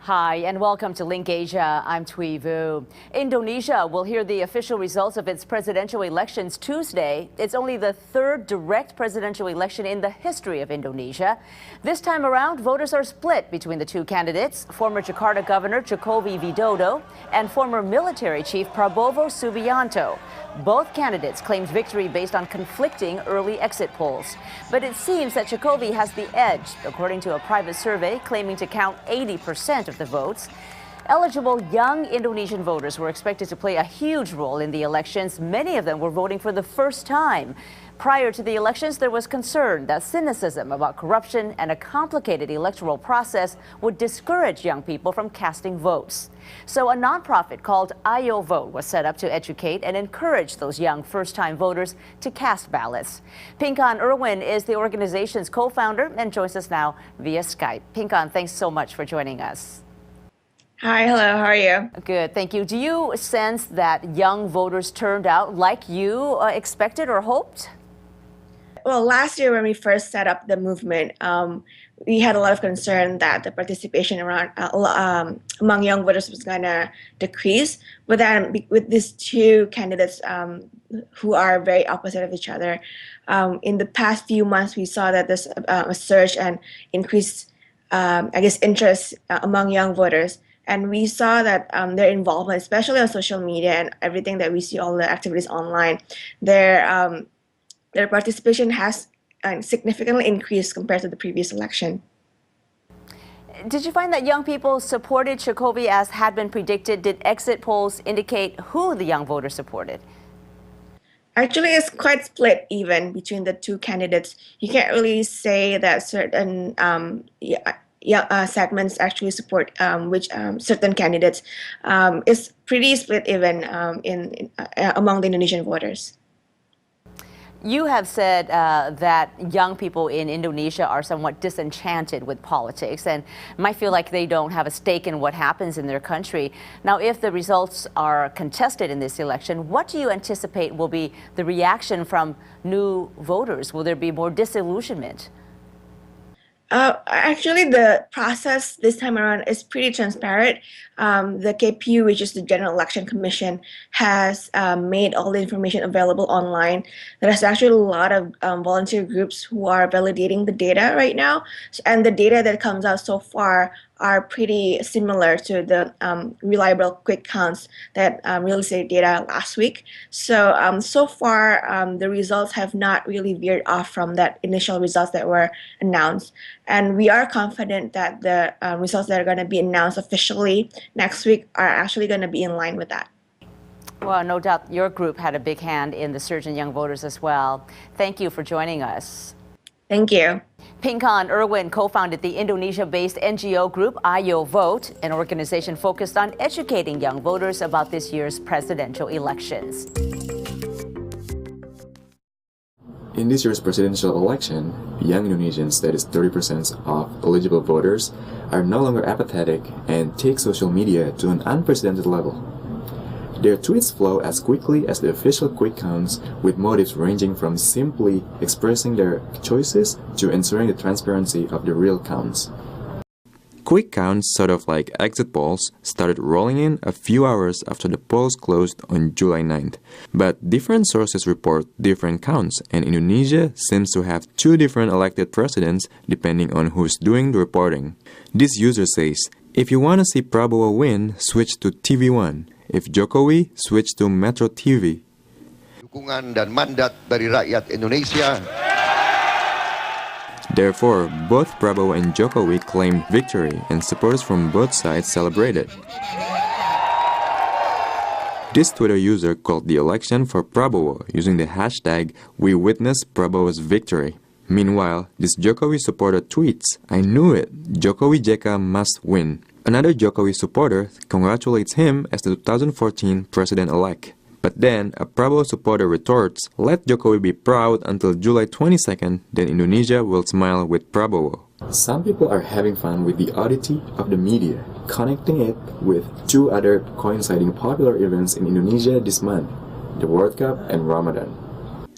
Hi, and welcome to LinkAsia. I'm Thuy Vu. Indonesia will hear the official results of its presidential elections Tuesday. It's only the third direct presidential election in the history of Indonesia. This time around, voters are split between the two candidates, former Jakarta Governor Jokowi Widodo and former military chief Prabowo Subianto. Both candidates claimed victory based on conflicting early exit polls. But it seems that Jokowi has the edge, according to a private survey claiming to count 80% of the votes. Eligible young Indonesian voters were expected to play a huge role in the elections. Many of them were voting for the first time. Prior to the elections, there was concern that cynicism about corruption and a complicated electoral process would discourage young people from casting votes. So a nonprofit called Ayo Vote was set up to educate and encourage those young first-time voters to cast ballots. Pinkan Irwin is the organization's co-founder and joins us now via Skype. Pinkan, thanks so much for joining us. Hi, hello, how are you? Good, thank you. Do you sense that young voters turned out like you expected or hoped? Well, last year when we first set up the movement, we had a lot of concern that the participation around among young voters was going to decrease. But then with these two candidates who are very opposite of each other, in the past few months we saw that there's a surge and increased, interest among young voters. And we saw that their involvement, especially on social media and everything that we see, all the activities online, their participation has significantly increased compared to the previous election. Did you find that young people supported Jokowi as had been predicted? Did exit polls indicate who the young voters supported? Actually, it's quite split even between the two candidates. You can't really say that certain segments actually support which certain candidates. It's pretty split even among the Indonesian voters. You have said that young people in Indonesia are somewhat disenchanted with politics and might feel like they don't have a stake in what happens in their country. Now, if the results are contested in this election, what do you anticipate will be the reaction from new voters? Will there be more disillusionment? Actually, the process this time around is pretty transparent. The KPU, which is the General Election Commission, has made all the information available online. There's actually a lot of volunteer groups who are validating the data right now. And the data that comes out so far are pretty similar to the reliable quick counts that released their data last week. So, so far, the results have not really veered off from that initial results that were announced. And we are confident that the results that are going to be announced officially next week are actually going to be in line with that. Well, no doubt your group had a big hand in the surge in young voters as well. Thank you for joining us. Thank you. Pinkan Irwin co-founded the Indonesia-based NGO group Ayo Vote, an organization focused on educating young voters about this year's presidential elections. In this year's presidential election, young Indonesians, that is 30% of eligible voters, are no longer apathetic and take social media to an unprecedented level. Their tweets flow as quickly as the official quick counts, with motives ranging from simply expressing their choices to ensuring the transparency of the real counts. Quick counts, sort of like exit polls, started rolling in a few hours after the polls closed on July 9th. But different sources report different counts, and Indonesia seems to have two different elected presidents depending on who's doing the reporting. This user says, if you want to see Prabowo win, switch to TV1. If Jokowi, switch to Metro TV. Dukungan dan mandat dari rakyat Indonesia. Therefore, both Prabowo and Jokowi claimed victory, and supporters from both sides celebrated. This Twitter user called the election for Prabowo using the hashtag #WeWitnessPrabowo's victory. Meanwhile, this Jokowi supporter tweets, "I knew it, Jokowi JK must win." Another Jokowi supporter congratulates him as the 2014 president-elect. But then, a Prabowo supporter retorts, "Let Jokowi be proud until July 22nd, then Indonesia will smile with Prabowo." Some people are having fun with the oddity of the media, connecting it with two other coinciding popular events in Indonesia this month, the World Cup and Ramadan.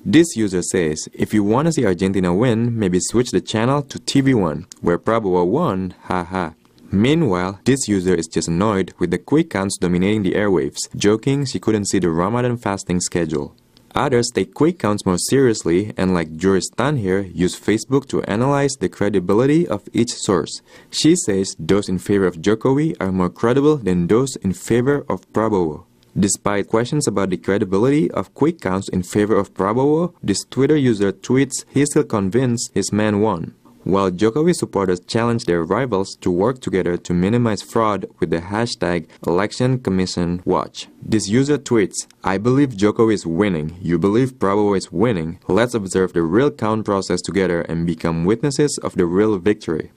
This user says, if you want to see Argentina win, maybe switch the channel to TV1, where Prabowo won, haha. Meanwhile, this user is just annoyed with the quick counts dominating the airwaves, joking she couldn't see the Ramadan fasting schedule. Others take quick counts more seriously and, like Juris Tan here, use Facebook to analyze the credibility of each source. She says those in favor of Jokowi are more credible than those in favor of Prabowo. Despite questions about the credibility of quick counts in favor of Prabowo, this Twitter user tweets he's still convinced his man won. While Jokowi supporters challenge their rivals to work together to minimize fraud with the hashtag #ElectionCommissionWatch. This user tweets, "I believe Jokowi is winning, you believe Prabowo is winning, let's observe the real count process together and become witnesses of the real victory."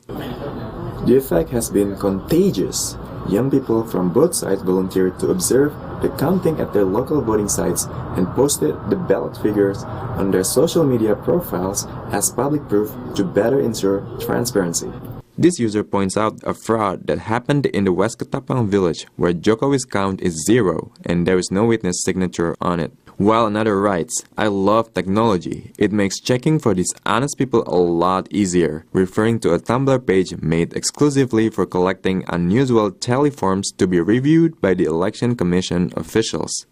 The effect has been contagious. Young people from both sides volunteered to observe the counting at their local voting sites and posted the ballot figures on their social media profiles as public proof to better ensure transparency. This user points out a fraud that happened in the West Ketapang village where Jokowi's count is 0 and there is no witness signature on it. While another writes, "I love technology. It makes checking for these honest people a lot easier," referring to a Tumblr page made exclusively for collecting unusual tally forms to be reviewed by the Election Commission officials.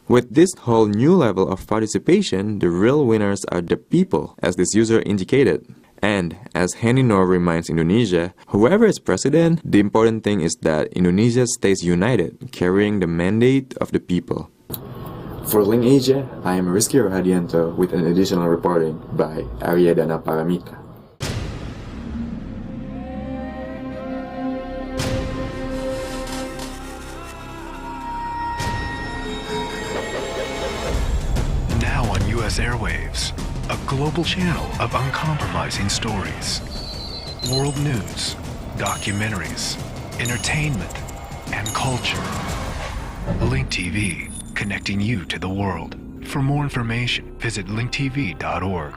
With this whole new level of participation, the real winners are the people, as this user indicated. And, as Henny Noor reminds Indonesia, whoever is president, the important thing is that Indonesia stays united, carrying the mandate of the people. For LinkAsia, I am Rizky Rohadianto with an additional reporting by Aryadana Paramita. Now on U.S. airwaves, a global channel of uncompromising stories. World news, documentaries, entertainment, and culture. Link TV, connecting you to the world. For more information, visit linktv.org.